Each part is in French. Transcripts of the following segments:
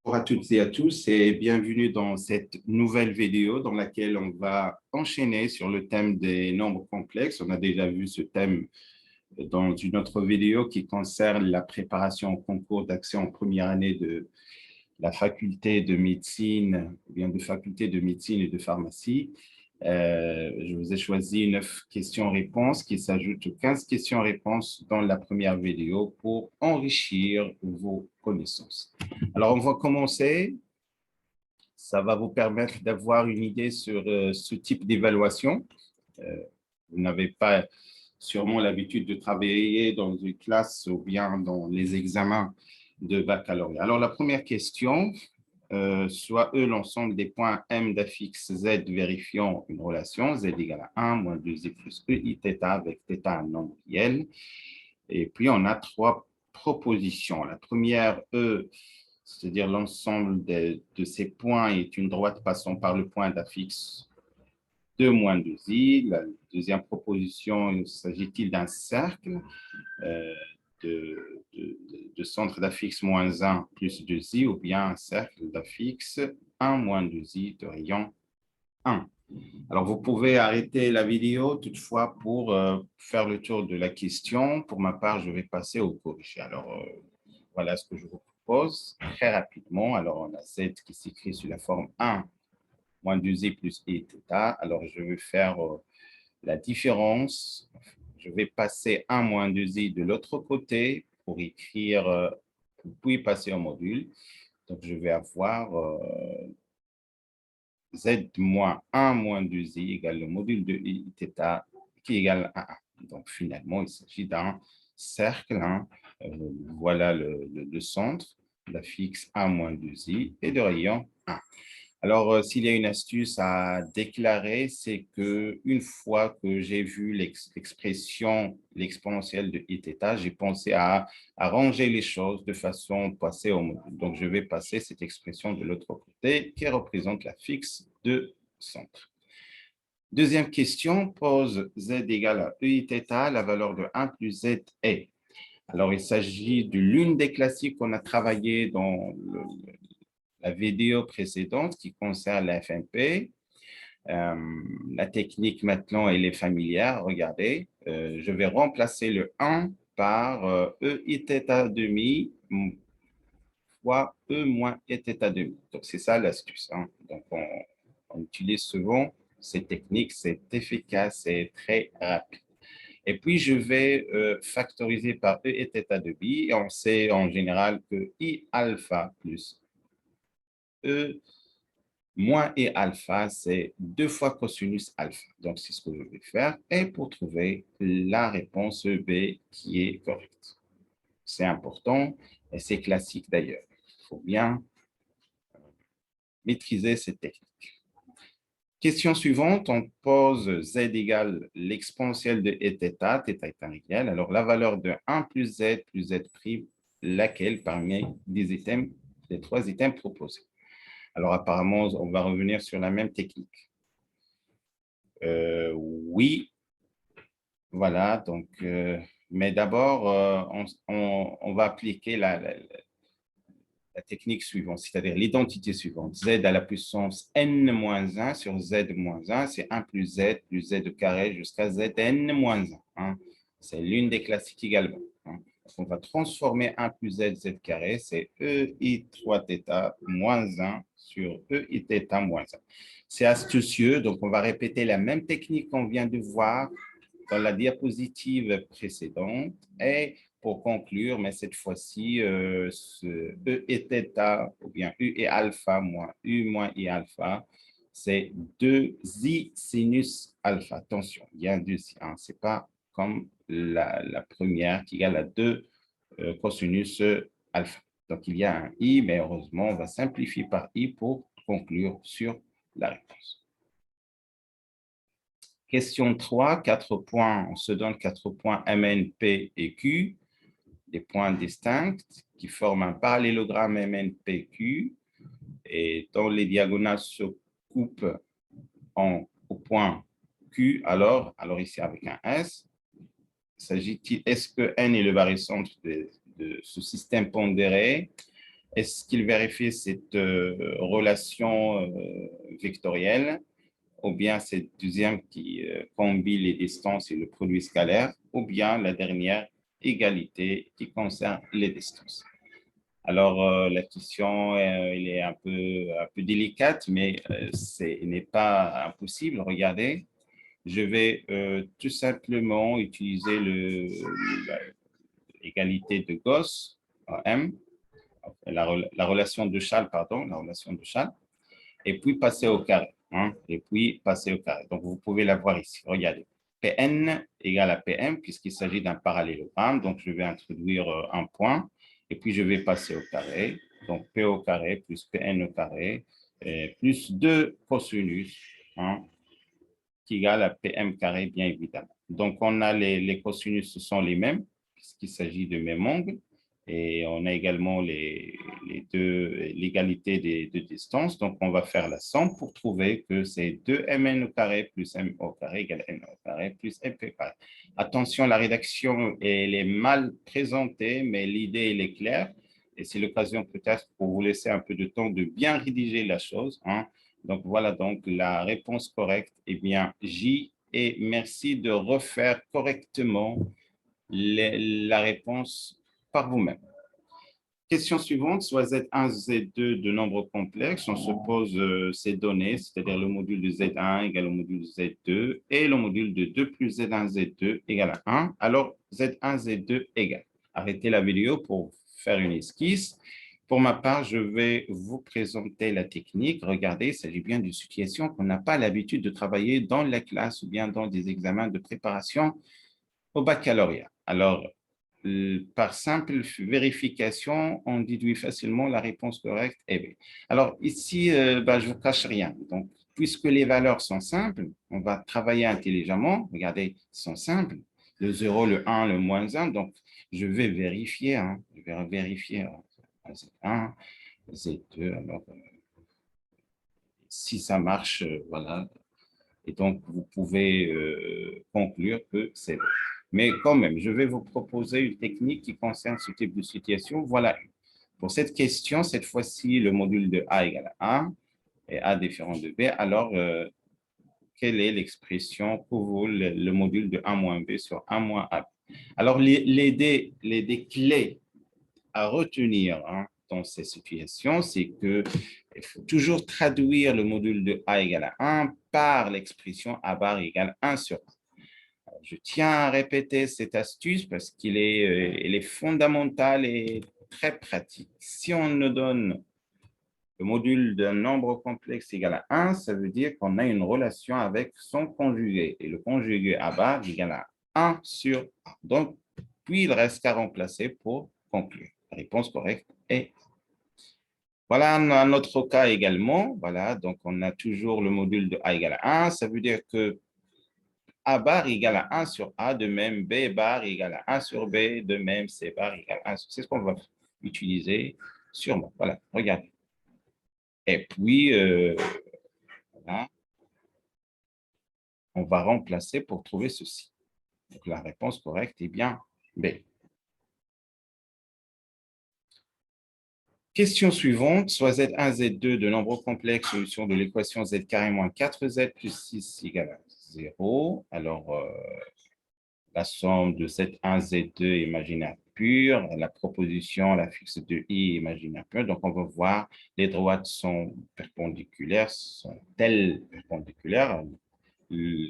Bonjour à toutes et à tous et bienvenue dans cette nouvelle vidéo dans laquelle on va enchaîner sur le thème des nombres complexes. On a déjà vu ce thème dans une autre vidéo qui concerne la préparation au concours d'accès en première année de la faculté de médecine, ou bien de faculté de médecine et de pharmacie. Je vous ai choisi 9 questions-réponses qui s'ajoutent aux 15 questions-réponses dans la première vidéo pour enrichir vos connaissances. Alors, on va commencer. Ça va vous permettre d'avoir une idée sur ce type d'évaluation. Vous n'avez pas sûrement l'habitude de travailler dans une classe ou bien dans les examens de baccalauréat. Alors, la première question, soit E l'ensemble des points M d'affixe Z vérifiant une relation, Z égale à 1, moins 2Z plus E, I θ avec θ un nombre réel. Et puis, on a trois propositions. La première, E, c'est-à-dire l'ensemble de ces points est une droite passant par le point d'affixe 2 moins 2i. La deuxième proposition, s'agit-il d'un cercle de centre d'affixe moins 1 plus 2i ou bien un cercle d'affixe 1 moins 2i de rayon 1. Alors, vous pouvez arrêter la vidéo toutefois pour faire le tour de la question. Pour ma part, je vais passer au corrigé. Alors, voilà ce que je vous propose très rapidement. Alors, on a Z qui s'écrit sous la forme 1 moins 2i plus I θ. Alors, je vais faire la différence. Je vais passer 1 moins 2i de l'autre côté pour écrire, puis passer au module. Donc, je vais avoir Z moins 1 moins 2i égale le module de I θ qui égale à 1. Donc, finalement, il s'agit d'un cercle. Voilà le centre, l'affixe 1 moins 2i et de rayon 1. Alors, s'il y a une astuce à déclarer, c'est qu'une fois que j'ai vu l'expression, l'exponentielle de I θ, j'ai pensé à arranger les choses de façon passée au module. Donc, je vais passer cette expression de l'autre côté qui représente la fixe de centre. Deuxième question pose Z égale à EI θ, la valeur de 1 plus Z est. Alors, il s'agit de l'une des classiques qu'on a travaillé dans la vidéo précédente qui concerne la FMP. La technique maintenant, elle est familière. Regardez, je vais remplacer le 1 par EI θ demi fois E moins E θ demi. Donc, c'est ça l'astuce. Donc, on utilise souvent ces techniques, c'est efficace et très rapide. Et puis, je vais factoriser par E et θ demi. Et on sait en général que I alpha plus E moins E alpha, c'est 2 fois cosinus alpha. Donc, c'est ce que je vais faire. Et pour trouver la réponse B qui est correcte. C'est important et c'est classique d'ailleurs. Il faut bien maîtriser cette technique. Question suivante, on pose Z égale l'exponentielle de E θ, θ est un réel. Alors, la valeur de 1 plus Z prime, laquelle parmi les 3 items proposés. Alors, apparemment, on va revenir sur la même technique. Oui, voilà. Donc, mais d'abord, on va appliquer la technique suivante, c'est-à-dire l'identité suivante. Z à la puissance n-1 sur z-1, c'est 1 plus z carré jusqu'à zn-1. C'est l'une des classiques également. On va transformer 1 plus z carré, c'est EI 3θ moins 1 sur EI θ moins 1. C'est astucieux, donc on va répéter la même technique qu'on vient de voir dans la diapositive précédente. Et pour conclure, mais cette fois-ci, ce E et θ, ou bien U et alpha moins U moins I alpha, c'est 2i sinus alpha. Attention, il y a un 2i. Ce n'est pas comme la première qui égale à 2 cosinus alpha. Donc, il y a un i, mais heureusement, on va simplifier par i pour conclure sur la réponse. Question 3, 4 points, on se donne 4 points MN, P et Q, des points distincts qui forment un parallélogramme MN, P, Q, et dont les diagonales se coupent au point Q, alors ici avec un S, s'agit-il, est-ce que N est le barycentre de ce système pondéré? Est-ce qu'il vérifie cette relation vectorielle ou bien c'est le deuxième qui combine les distances et le produit scalaire, ou bien la dernière égalité qui concerne les distances. Alors, la question, elle est un peu délicate, mais ce n'est pas impossible. Regardez, je vais tout simplement utiliser l'égalité de Gauss, M, la relation de Chasles, pardon, la relation de Chasles, et puis passer au carré. Hein, et puis passer au carré. Donc, vous pouvez la voir ici. Regardez. Pn égale à Pm, puisqu'il s'agit d'un parallélogramme. Donc, je vais introduire un point, et puis je vais passer au carré. Donc, P au carré plus Pn au carré, plus 2 cosinus, hein, qui égale à Pm carré, bien évidemment. Donc, on a les cosinus, ce sont les mêmes, puisqu'il s'agit de mêmes angles. Et on a également l'égalité des deux distances. Donc, on va faire la somme pour trouver que c'est 2mn au carré plus m au carré égale n au carré plus mp au carré. Attention, la rédaction, elle est mal présentée, mais l'idée, elle est claire. Et c'est l'occasion peut-être pour vous laisser un peu de temps de bien rédiger la chose. Hein. Donc, voilà donc la réponse correcte. Eh bien, J. Et merci de refaire correctement la réponse par vous-même. Question suivante, soit Z1, Z2 de nombres complexes, on se pose ces données, c'est-à-dire le module de Z1 égale au module de Z2 et le module de 2 plus Z1, Z2 égale à 1. Alors, Z1, Z2 égale. Arrêtez la vidéo pour faire une esquisse. Pour ma part, je vais vous présenter la technique. Regardez, il s'agit bien d'une situation qu'on n'a pas l'habitude de travailler dans la classe ou bien dans des examens de préparation au baccalauréat. Alors, par simple vérification, on déduit facilement la réponse correcte est B. Alors ici, je ne vous cache rien. Donc, puisque les valeurs sont simples, on va travailler intelligemment. Regardez, ils sont simples. Le 0, le 1, le moins 1. Donc, je vais vérifier. Hein, je vais vérifier Z1, Z2. Alors, si ça marche, voilà. Et donc, vous pouvez conclure que c'est vrai. Mais quand même, je vais vous proposer une technique qui concerne ce type de situation. Voilà. Pour cette question, cette fois-ci, le module de A égale à 1 et A différent de B. Alors, quelle est l'expression pour le module de A moins B sur A moins A? Alors, les dés clés à retenir dans ces situations, c'est qu'il faut toujours traduire le module de A égale à 1 par l'expression A bar égale 1 sur 1. Je tiens à répéter cette astuce parce qu'elle est fondamentale et très pratique. Si on nous donne le module d'un nombre complexe égal à 1, ça veut dire qu'on a une relation avec son conjugué. Et le conjugué A bar égale à 1 sur 1. Donc, puis il reste qu'à remplacer pour conclure. La réponse correcte est. Voilà un autre cas également. Voilà, donc on a toujours le module de A égale à 1. Ça veut dire que A bar égale à 1 sur A, de même B bar égale à 1 sur B, de même C bar égale à 1 sur C. C'est ce qu'on va utiliser sûrement. Voilà, regardez. Et puis, voilà, on va remplacer pour trouver ceci. Donc, la réponse correcte est bien B. Question suivante, soit Z1, Z2 de nombres complexes, solution de l'équation Z carré moins 4Z plus 6 égale à 0. Alors, la somme de Z1, Z2 imaginaire pur, la proposition, la fixe de I imaginaire pur. Donc, on va voir, les droites sont perpendiculaires, sont-elles perpendiculaires?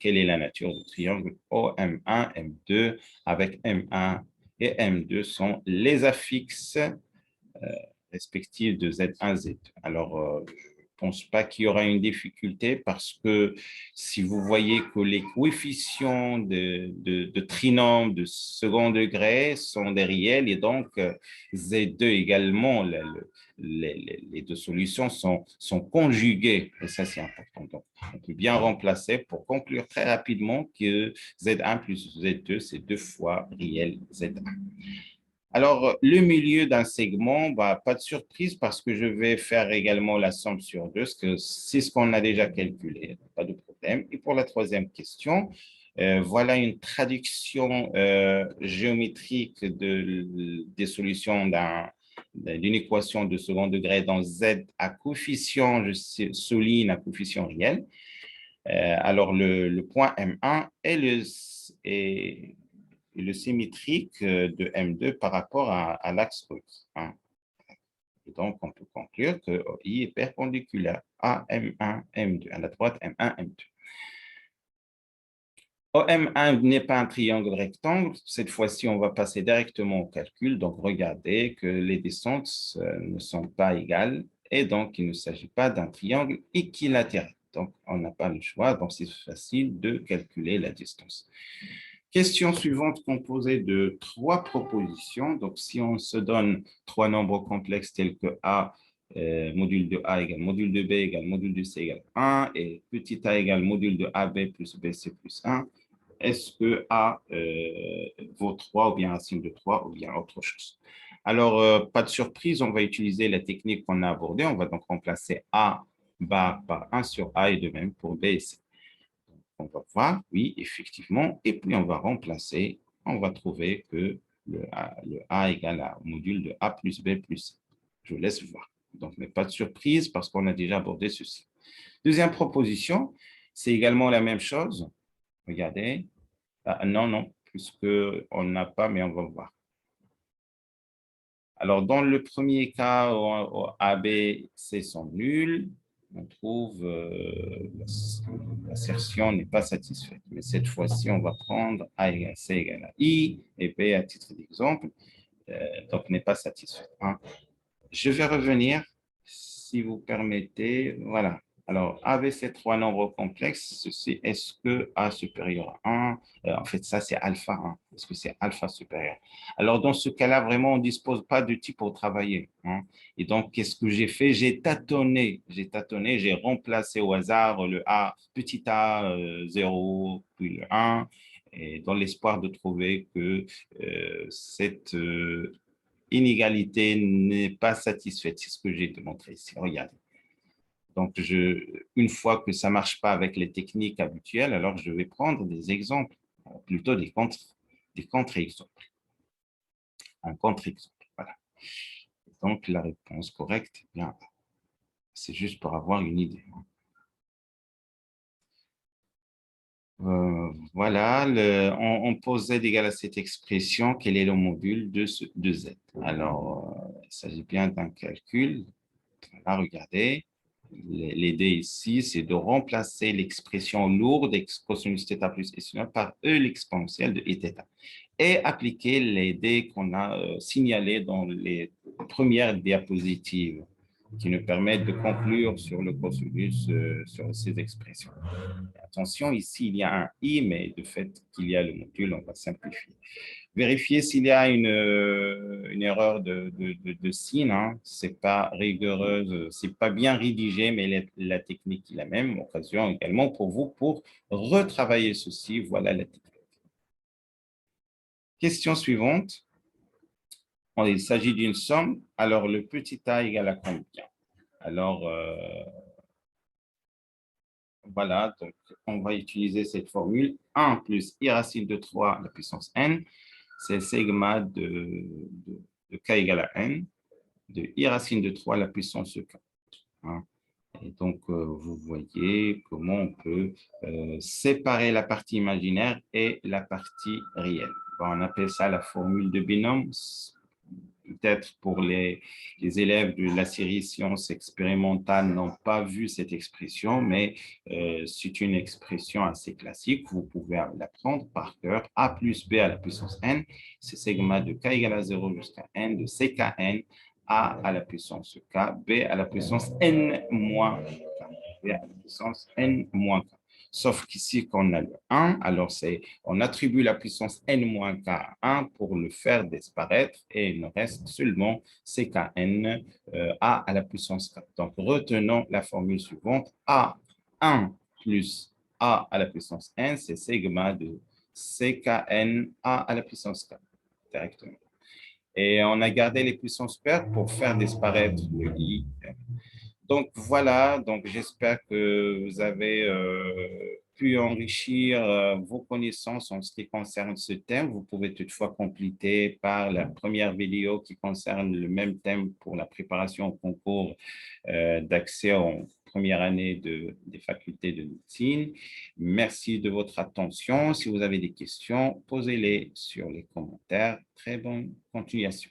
Quelle est la nature du triangle OM1, M2, avec M1 et M2 sont les affixes respectives de Z1, Z2. Alors, je ne pense pas qu'il y aura une difficulté parce que si vous voyez que les coefficients de trinôme de second degré sont des réels et donc Z2 également, les deux solutions sont conjuguées et ça c'est important. Donc, on peut bien remplacer pour conclure très rapidement que Z1 plus Z2 c'est 2 fois réel Z1. Alors, le milieu d'un segment, pas de surprise parce que je vais faire également la somme sur 2, c'est ce qu'on a déjà calculé, pas de problème. Et pour la troisième question, voilà une traduction géométrique des solutions d'une équation de second degré dans Z à coefficient, je souligne à coefficient réel. Alors, le point M1 est le symétrique de M2 par rapport à l'axe russe. Et donc, on peut conclure que I est perpendiculaire à M1, M2, à la droite M1, M2. OM1 n'est pas un triangle rectangle. Cette fois-ci, on va passer directement au calcul. Donc, regardez que les distances ne sont pas égales et donc il ne s'agit pas d'un triangle équilatéral. Donc, on n'a pas le choix. Donc, c'est facile de calculer la distance. Question suivante composée de 3 propositions. Donc, si on se donne 3 nombres complexes tels que A, module de A égale module de B égale module de C égale 1 et petit a égale module de AB plus BC plus 1, est-ce que A vaut 3 ou bien racine de 3 ou bien autre chose? Alors, pas de surprise, on va utiliser la technique qu'on a abordée. On va donc remplacer A bar par 1 sur A et de même pour B et C. On va voir, oui, effectivement, et puis on va remplacer, on va trouver que le A égale à module de A plus B plus C. Je vous laisse voir. Donc, mais pas de surprise parce qu'on a déjà abordé ceci. Deuxième proposition, c'est également la même chose. Regardez. Non, puisqu'on n'a pas, mais on va voir. Alors, dans le premier cas, A, B, C sont nuls. On trouve l'assertion n'est pas satisfaite. Mais cette fois-ci, on va prendre A égale C égale à I et B à titre d'exemple. Donc, n'est pas satisfaite. Je vais revenir, si vous permettez. Voilà. Alors, avec ces 3 nombres complexes, ceci, est-ce que A supérieur à 1, en fait, ça, c'est alpha 1. Est-ce que c'est alpha supérieur? Alors, dans ce cas-là, vraiment, on ne dispose pas de type pour travailler. Et donc, qu'est-ce que j'ai fait? J'ai tâtonné, j'ai remplacé au hasard le A, petit a 0, puis le 1, et dans l'espoir de trouver que cette inégalité n'est pas satisfaite. C'est ce que j'ai démontré ici. Regardez. Donc, une fois que ça ne marche pas avec les techniques habituelles, alors je vais prendre des exemples, plutôt des contre-exemples. Un contre-exemple, voilà. Donc, la réponse correcte, eh bien, c'est juste pour avoir une idée. Voilà, on pose Z égale à cette expression, quel est le module de Z? Alors, il s'agit bien d'un calcul. Voilà, regardez. L'idée ici, c'est de remplacer l'expression lourde x cosinus θ plus epsilon par E l'exponentielle de θ et appliquer l'idée qu'on a signalée dans les premières diapositives qui nous permettent de conclure sur le cosinus sur ces expressions. Attention, ici, il y a un i, mais de fait qu'il y a le module, on va simplifier. Vérifier s'il y a une erreur de signe, c'est pas rigoureuse, c'est pas bien rédigé, mais la technique est la même. Occasion également pour vous pour retravailler ceci. Voilà la technique. Question suivante. Il s'agit d'une somme. Alors, le petit a égale à combien? Alors, voilà, donc on va utiliser cette formule. 1 plus i racine de 3 à la puissance n, c'est sigma de k égale à n, de i racine de 3 à la puissance 4. Et donc, vous voyez comment on peut séparer la partie imaginaire et la partie réelle. On appelle ça la formule de binôme. Peut-être pour les élèves de la série sciences expérimentales n'ont pas vu cette expression, mais c'est une expression assez classique. Vous pouvez l'apprendre par cœur. A plus B à la puissance n, c'est sigma de k égale à 0 jusqu'à n de ckn, A à la puissance k, B à la puissance n moins k. B à la puissance n moins k. Sauf qu'ici, quand on a le 1, alors on attribue la puissance n-k à 1 pour le faire disparaître et il nous reste seulement ckn a à la puissance 4. Donc, retenons la formule suivante. A1 plus a à la puissance n, c'est sigma de ckn a à la puissance 4 directement. Et on a gardé les puissances paires pour faire disparaître le i. Donc voilà, donc j'espère que vous avez pu enrichir vos connaissances en ce qui concerne ce thème. Vous pouvez toutefois compléter par la première vidéo qui concerne le même thème pour la préparation au concours d'accès en première année des facultés de médecine. Merci de votre attention. Si vous avez des questions, posez-les sur les commentaires. Très bonne continuation.